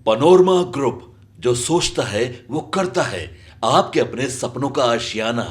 Panorama group, जो सोचता है वो करता है। आपके अपने सपनों का आशियाना।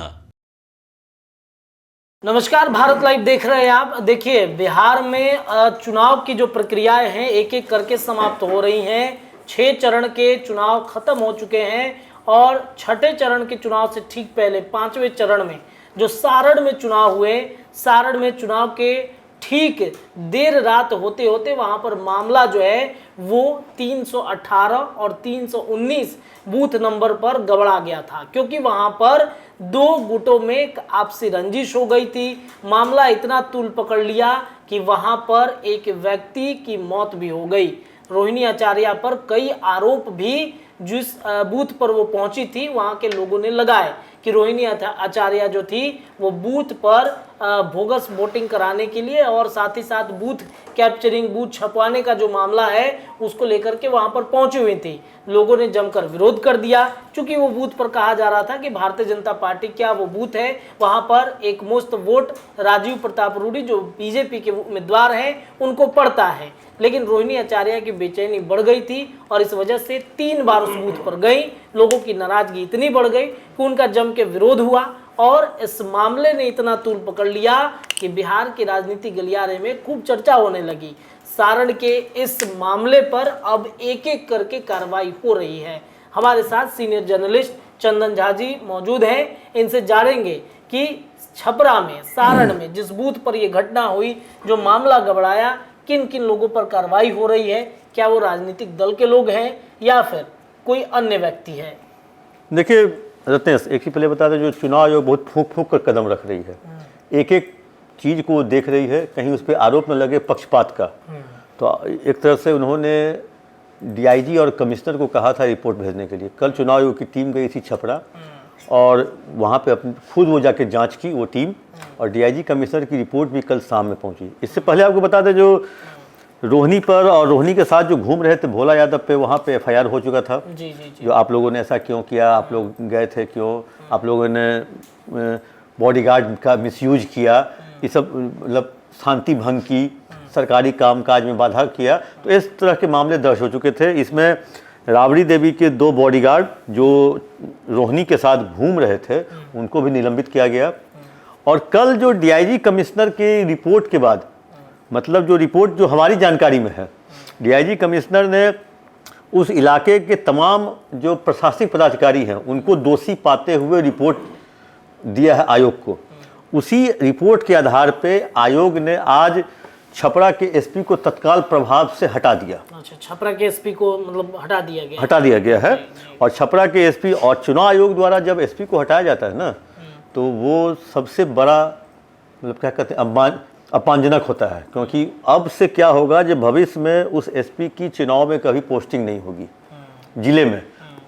नमस्कार, भारत लाइव देख रहे हैं आप। देखिए, बिहार में चुनाव की जो प्रक्रियाएं हैं एक एक करके समाप्त हो रही हैं। 6 चरण के चुनाव खत्म हो चुके हैं और छठे चरण के चुनाव से ठीक पहले 5वें चरण में जो सारण में चुनाव हुए, सारण में चुनाव के ठीक देर रात होते होते वहां पर मामला जो है वो 318 और 319 बूथ नंबर पर गबड़ा गया था, क्योंकि वहां पर 2 गुटों में आपसी रंजिश हो गई थी। मामला इतना तूल पकड़ लिया कि वहां पर एक व्यक्ति की मौत भी हो गई। रोहिणी आचार्य पर कई आरोप भी जिस बूथ पर वो पहुंची थी वहां के लोगों ने लगाए कि रोहिणी आचार्य जो थी वो बूथ पर बोगस वोटिंग कराने के लिए और साथ ही साथ बूथ कैप्चरिंग, बूथ छपवाने का जो मामला है उसको लेकर के वहां पर पहुंची हुई थी। लोगों ने जमकर विरोध कर दिया, क्योंकि वो बूथ पर कहा जा रहा था कि भारतीय जनता पार्टी क्या वो बूथ है, वहां पर एक मुश्त वोट राजीव प्रताप रूडी जो बीजेपी के उम्मीदवार हैं उनको पड़ता है। लेकिन रोहिणी आचार्य की बेचैनी बढ़ गई थी और इस वजह से 3 बार उस बूथ पर गई। लोगों की नाराजगी इतनी बढ़ गई कि उनका जम के विरोध हुआ और इस मामले ने इतना तूल पकड़ लिया कि बिहार के राजनीति गलियारे में खूब चर्चा होने लगी। सारण के इस मामले पर अब एक एक करके कार्रवाई हो रही है। हमारे साथ सीनियर जर्नलिस्ट चंदन झा जी मौजूद हैं। इनसे जानेंगे कि छपरा में, सारण में जिस बूथ पर यह घटना हुई, जो मामला गबड़ाया, किन किन लोगों पर कार्रवाई हो रही है, क्या वो राजनीतिक दल के लोग हैं या फिर कोई अन्य व्यक्ति है। देखिए रत्नेश, एक ही पहले बता दें, जो चुनाव आयोग बहुत फूंक फूंक कर कदम रख रही है, एक एक चीज़ को देख रही है, कहीं उस पर आरोप न लगे पक्षपात का। तो एक तरह से उन्होंने डीआईजी और कमिश्नर को कहा था रिपोर्ट भेजने के लिए। कल चुनाव आयोग की टीम गई थी छपरा और वहाँ पे अपनी खुद वो जाके जांच की वो टीम, और डीआईजी कमिश्नर की रिपोर्ट भी कल शाम में पहुँची। इससे पहले आपको बता दें, जो रोहिणी पर और रोहिणी के साथ जो घूम रहे थे भोला यादव पे, वहाँ पे एफआईआर हो चुका था। जी, जी, जी। जो आप लोगों ने ऐसा क्यों किया, आप लोग गए थे क्यों, आप लोगों ने बॉडीगार्ड का मिसयूज किया, ये सब मतलब शांति भंग की, सरकारी कामकाज में बाधा किया, तो इस तरह के मामले दर्ज हो चुके थे। इसमें राबड़ी देवी के 2 बॉडीगार्ड जो रोहिणी के साथ घूम रहे थे उनको भी निलंबित किया गया। और कल जो डीआईजी कमिश्नर की रिपोर्ट के बाद, मतलब जो रिपोर्ट जो हमारी जानकारी में है, डीआईजी कमिश्नर ने उस इलाके के तमाम जो प्रशासनिक पदाधिकारी हैं उनको दोषी पाते हुए रिपोर्ट दिया है आयोग को। उसी रिपोर्ट के आधार पे आयोग ने आज छपरा के एसपी को तत्काल प्रभाव से हटा दिया। अच्छा, छपरा के एसपी को मतलब हटा दिया गया है। और छपरा के एसपी, और चुनाव आयोग द्वारा जब एसपी को हटाया जाता है ना, तो वो सबसे बड़ा मतलब क्या कहते हैं, अपमानजनक होता है। क्योंकि अब से क्या होगा, जब भविष्य में उस एसपी की चुनाव में कभी पोस्टिंग नहीं होगी जिले में।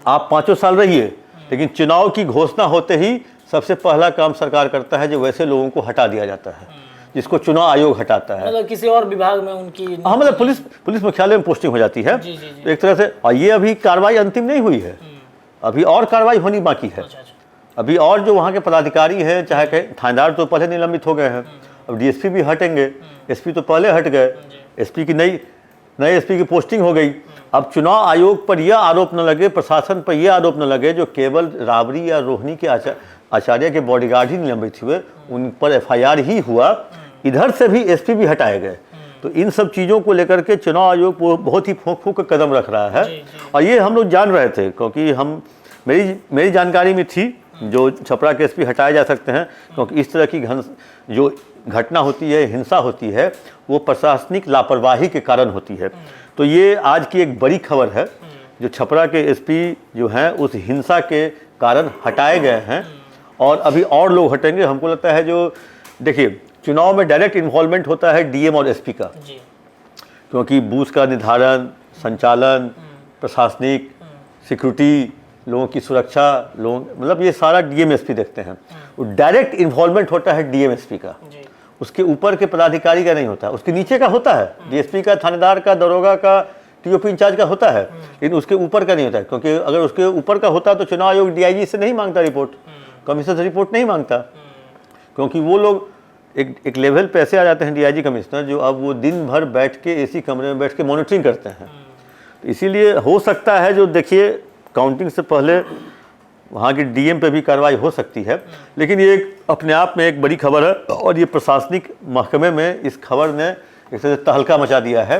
आप 5 साल रहिए, लेकिन चुनाव की घोषणा होते ही सबसे पहला काम सरकार करता है जो वैसे लोगों को हटा दिया जाता है, जिसको चुनाव आयोग हटाता है। मतलब किसी और विभाग में उनकी, हाँ, मतलब पुलिस मुख्यालय में पोस्टिंग हो जाती है। जी, जी, जी। तो एक तरह से, और ये अभी कार्रवाई अंतिम नहीं हुई है, अभी और कार्रवाई होनी बाकी है। अच्छा। अभी और जो वहाँ के पदाधिकारी हैं, चाहे थानेदार तो पहले निलंबित हो गए हैं, अब डीएसपी भी हटेंगे, एसपी तो पहले हट गए, एसपी की नई एसपी की पोस्टिंग हो गई। अब चुनाव आयोग पर यह आरोप न लगे, प्रशासन पर यह आरोप न लगे, जो केवल राबड़ी या रोहिणी के आचार्य के बॉडीगार्ड ही निलंबित हुए, उन पर एफआईआर ही हुआ, इधर से भी एसपी भी हटाए गए। तो इन सब चीज़ों को लेकर के चुनाव आयोग बहुत ही फूंक फूंक कदम रख रहा है। और ये हम लोग जान रहे थे, क्योंकि मेरी जानकारी में थी जो छपरा के एसपी हटाए जा सकते हैं, क्योंकि इस तरह की जो घटना होती है, हिंसा होती है, वो प्रशासनिक लापरवाही के कारण होती है। तो ये आज की एक बड़ी खबर है, जो छपरा के एसपी जो हैं उस हिंसा के कारण हटाए गए हैं, और अभी और लोग हटेंगे। हमको लगता है, जो देखिए चुनाव में डायरेक्ट इन्वॉल्वमेंट होता है डीएम और एसपी का, क्योंकि बूथ का निर्धारण, संचालन, प्रशासनिक, सिक्योरिटी, लोगों की सुरक्षा, मतलब ये सारा डीएम एसपी देखते हैं। डायरेक्ट इन्वॉल्वमेंट होता है डीएम एसपी का, उसके ऊपर के पदाधिकारी का नहीं होता, उसके नीचे का होता है, डीएसपी का, थानेदार का, दरोगा का, टीओपी इंचार्ज का होता है, लेकिन उसके ऊपर का नहीं होता है। क्योंकि अगर उसके ऊपर का होता तो चुनाव आयोग डीआईजी से नहीं मांगता रिपोर्ट, कमिश्नर से रिपोर्ट नहीं मांगता, क्योंकि वो लोग एक लेवल पे ऐसे आ जाते हैं डीआईजी कमिश्नर, जो अब वो दिन भर बैठ के एसी कमरे में बैठ के मॉनिटरिंग करते हैं। तो इसीलिए हो सकता है, जो देखिए काउंटिंग से पहले वहाँ की डीएम पे भी कार्रवाई हो सकती है, लेकिन ये अपने आप में एक बड़ी खबर है और ये प्रशासनिक महकमे में इस खबर ने एक तरह से तहलका मचा दिया है,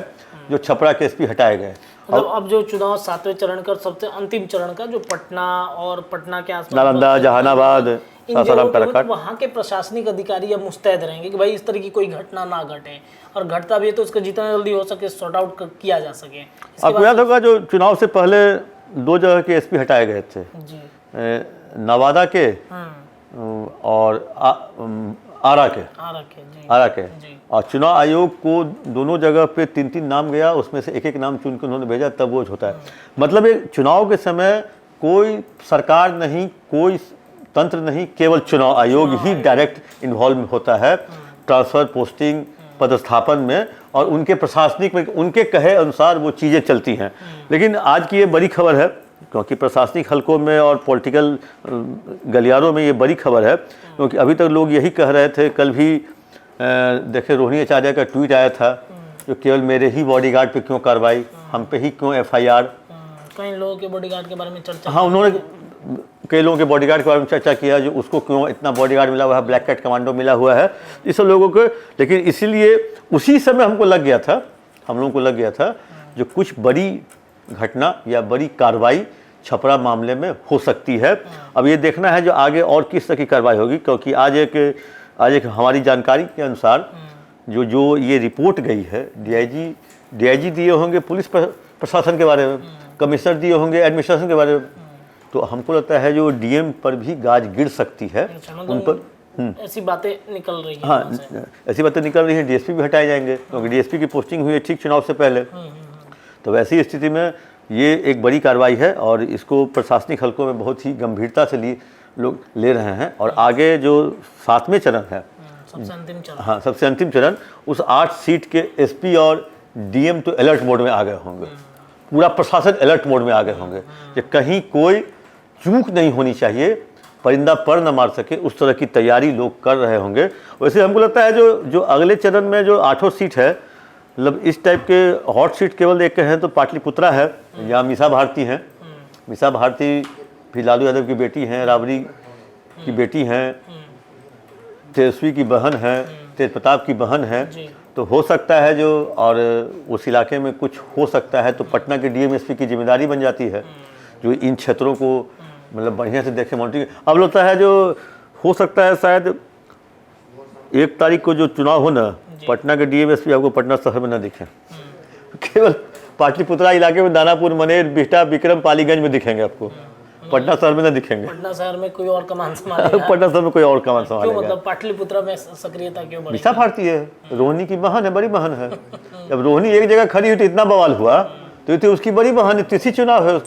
जो छपरा के एसपी हटाए गए। मतलब अब जो चुनाव 7वें चरण का सबसे अंतिम चरण का जो पटना और पटना के आसपास नालंदा, जहानाबाद, सासाराम, काराकाट, वहाँ के प्रशासनिक अधिकारी अब मुस्तैद रहेंगे कि भाई इस तरह की कोई घटना ना घटे, और घटता भी है तो उसका जितना जल्दी हो सके सॉर्ट आउट किया जा सके। आपको याद होगा जो चुनाव से पहले 2 जगह के एसपी हटाए गए थे, जी, नवादा के और आरा के, और चुनाव आयोग को दोनों जगह पे 3-3 नाम गया, उसमें से एक नाम चुन के उन्होंने भेजा, तब वो होता है। मतलब एक चुनाव के समय कोई सरकार नहीं, कोई तंत्र नहीं, केवल चुनाव आयोग ही डायरेक्ट इन्वॉल्व होता है ट्रांसफर, पोस्टिंग, पदस्थापन में, और उनके प्रशासनिक में उनके कहे अनुसार वो चीज़ें चलती हैं। लेकिन आज की ये बड़ी खबर है, क्योंकि प्रशासनिक हलकों में और पॉलिटिकल गलियारों में ये बड़ी खबर है, क्योंकि अभी तक लोग यही कह रहे थे। कल भी देखे रोहिणी आचार्य का ट्वीट आया था, जो केवल मेरे ही बॉडीगार्ड पे क्यों कार्रवाई, हम पे ही क्यों FIR। कई लोगों के बॉडीगार्ड के बारे में चर्चा, हाँ, उन्होंने कई लोगों के बॉडीगार्ड के बारे में चर्चा किया, जो उसको क्यों इतना बॉडीगार्ड मिला हुआ है, ब्लैक कैट कमांडो मिला हुआ है, इस सब लोगों को। लेकिन इसीलिए उसी समय हमको लग गया था, हम लोगों को लग गया था जो कुछ बड़ी घटना या बड़ी कार्रवाई छपरा मामले में हो सकती है। अब ये देखना है जो आगे और किस तरह की कार्रवाई होगी, क्योंकि आज एक हमारी जानकारी के अनुसार जो ये रिपोर्ट गई है, DIG दिए होंगे पुलिस प्रशासन के बारे में, कमिश्नर दिए होंगे एडमिनिस्ट्रेशन के बारे में, तो हमको लगता है जो DM पर भी गाज गिर सकती है, उन पर ऐसी बातें निकल रही हैं। हाँ, ऐसी बातें निकल रही हैं। DSP भी हटाए जाएंगे, क्योंकि DSP की पोस्टिंग हुई है ठीक चुनाव से पहले। तो वैसी स्थिति में ये एक बड़ी कार्रवाई है, और इसको प्रशासनिक हलकों में बहुत ही गंभीरता से लोग ले रहे हैं। और आगे जो 7वें चरण है, सबसे अंतिम चरण, हाँ, सबसे अंतिम चरण, उस 8 सीट के SP और DM तो अलर्ट मोड में आ गए होंगे, पूरा प्रशासन अलर्ट मोड में आ गए होंगे कि कहीं कोई चूक नहीं होनी चाहिए, परिंदा पर न मार सके, उस तरह की तैयारी लोग कर रहे होंगे। वैसे हमको लगता है जो अगले चरण में जो 8 सीट है, मतलब इस टाइप के हॉट सीट केवल एक हैं तो पाटलिपुत्रा है, या मीसा भारती हैं। मीसा भारती भी लालू यादव की बेटी हैं, राबड़ी की बेटी हैं, तेजस्वी की बहन है, तेज प्रताप की बहन है। तो हो सकता है जो, और उस इलाके में कुछ हो सकता है, तो पटना के DM SP की जिम्मेदारी बन जाती है, जो इन क्षेत्रों को मतलब बढ़िया से देखे, मॉनिटरिंग। अब लगता है जो हो सकता है शायद 1 तारीख को जो चुनाव हो ना, पटना के DM SP आपको पटना शहर में ना दिखे, केवल पाटलिपुत्रा इलाके में, दानापुर, मनेर, बिहटा, विक्रम, पालीगंज में दिखेंगे आपको, पटना शहर में ना दिखेंगे। पटना शहर में कोई और कमान संभालेगा। पटना शहर में कोई और कमान संभालेगा। मतलब पाटलिपुत्रा में सक्रियता क्यों बढ़ी? मीसा भारती है, रोहिणी की बहन है, बड़ी बहन है। जब रोहिणी एक जगह खड़ी हुई तो इतना बवाल हुआ, तो उसकी बड़ी बहन है, तीसरी चुनाव है,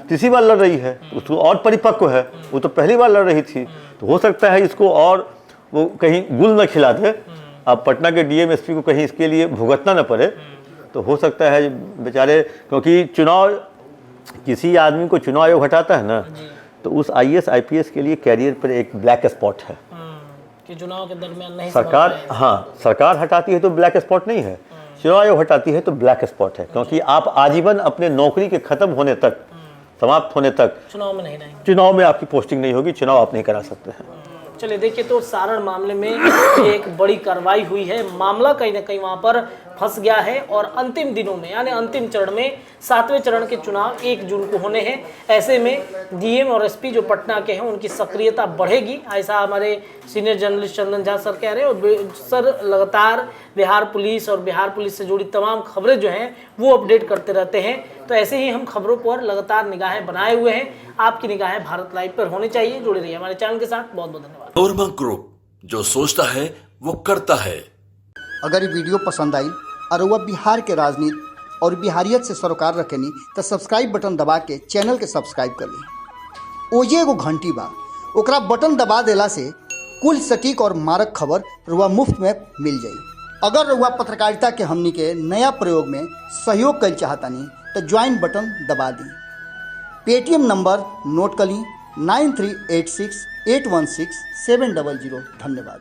तीसरी बार लड़ रही है, उसको और परिपक्व है, वो तो पहली बार लड़ रही थी। तो हो सकता है इसको और वो कहीं गुल न खिला दे, अब पटना के DM SP को कहीं इसके लिए भुगतना न पड़े। तो हो सकता है बेचारे, क्योंकि चुनाव, किसी आदमी को चुनाव आयोग हटाता है ना, तो उस IAS IPS के लिए कैरियर पर एक ब्लैक स्पॉट है कि चुनाव के दरमियान नहीं सरकार, हाँ, सरकार हटाती है तो ब्लैक स्पॉट नहीं है, चुनाव आयोग हटाती है तो ब्लैक स्पॉट है, क्योंकि आप आजीवन अपने नौकरी के खत्म होने तक, समाप्त होने तक चुनाव में नहीं रहेंगे, चुनाव में आपकी पोस्टिंग नहीं होगी, चुनाव आप नहीं करा सकते हैं। चलिए देखिए, तो सारण मामले में एक बड़ी कार्रवाई हुई है, मामला कहीं ना कहीं वहां पर फंस गया है, और अंतिम दिनों में यानी अंतिम चरण में 7वें चरण के चुनाव 1 जून को होने हैं। ऐसे में DM और SP जो पटना के हैं उनकी सक्रियता बढ़ेगी, ऐसा हमारे senior journalist Chandan Jha sir कह रहे हैं। और सर लगातार बिहार पुलिस और बिहार पुलिस से जुड़ी तमाम खबरें जो हैं वो अपडेट करते रहते हैं, तो ऐसे ही हम खबरों पर लगातार निगाहें बनाए हुए हैं। आपकी निगाहें भारत लाइव पर होनी चाहिए, जुड़े रहिए हमारे चैनल के साथ। बहुत बहुत धन्यवाद। नोरमा ग्रुप, जो सोचता है वो करता है। अगर ये वीडियो पसंद आई और वह बिहार के राजनीति और बिहारियत से सरोकार रखेनी तो सब्सक्राइब बटन दबा के चैनल के सब्सक्राइब कर ली। ओजे एगो घंटी बा, ओकरा बटन दबा देला से कुल सटीक और मारक खबर रुआ मुफ्त में मिल जाई। अगर रुआ पत्रकारिता के हमनी के नया प्रयोग में सहयोग कर चाहतानी तो ज्वाइन बटन दबा दी। पेटीएम नंबर नोट कर ली 9386816700। धन्यवाद।